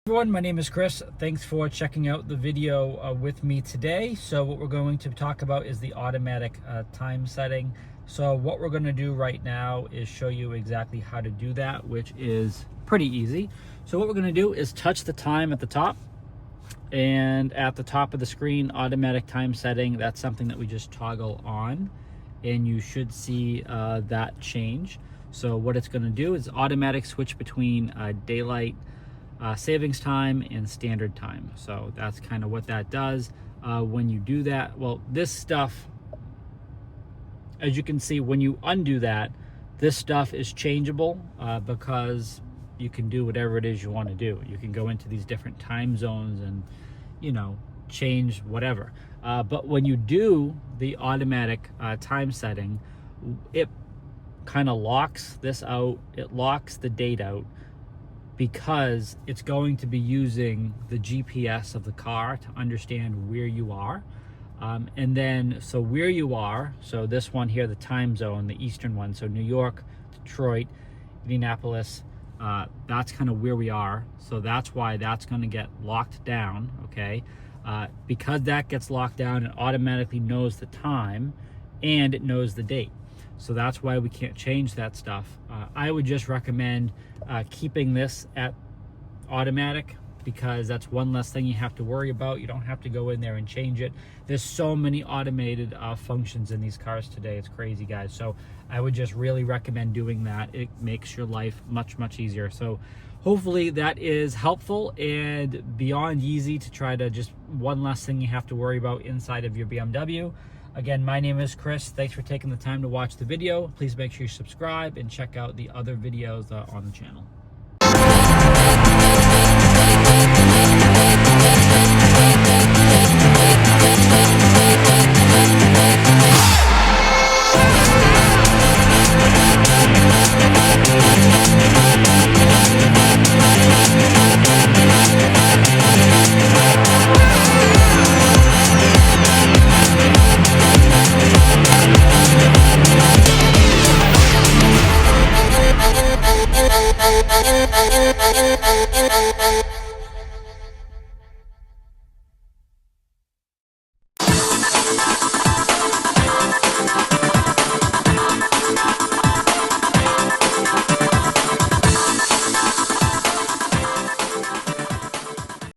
Everyone, my name is Chris. Thanks for checking out the video with me today. So what we're going to talk about is the automatic time setting. So what we're going to do right now is show you exactly how to do that, which is pretty easy. So what we're going to do is touch the time at the top, and at the top of the screen, automatic time setting. That's something that we just toggle on, and you should see that change. So what it's going to do is automatic switch between daylight savings time and standard time. So that's kind of what that does. When you do that, well, this stuff, as you can see, when you undo that, this stuff is changeable because you can do whatever it is you want to do. You can go into these different time zones and, you know, change whatever. But when you do the automatic time setting, it kind of locks this out. It locks the date out, because it's going to be using the GPS of the car to understand where you are. And then, so where you are, so this one here, the time zone, the eastern one, so New York, Detroit, Indianapolis, that's kind of where we are. So that's why that's going to get locked down, okay? Because that gets locked down, it automatically knows the time and it knows the date. So that's why we can't change that stuff. I would just recommend keeping this at automatic, because that's one less thing you have to worry about. You don't have to go in there and change it. There's so many automated functions in these cars today. It's crazy, guys. So I would just really recommend doing that. It makes your life much, much easier. So hopefully that is helpful and beyond easy to try to just one less thing you have to worry about inside of your BMW. Again, my name is Chris. Thanks for taking the time to watch the video. Please make sure you subscribe and check out the other videos on the channel.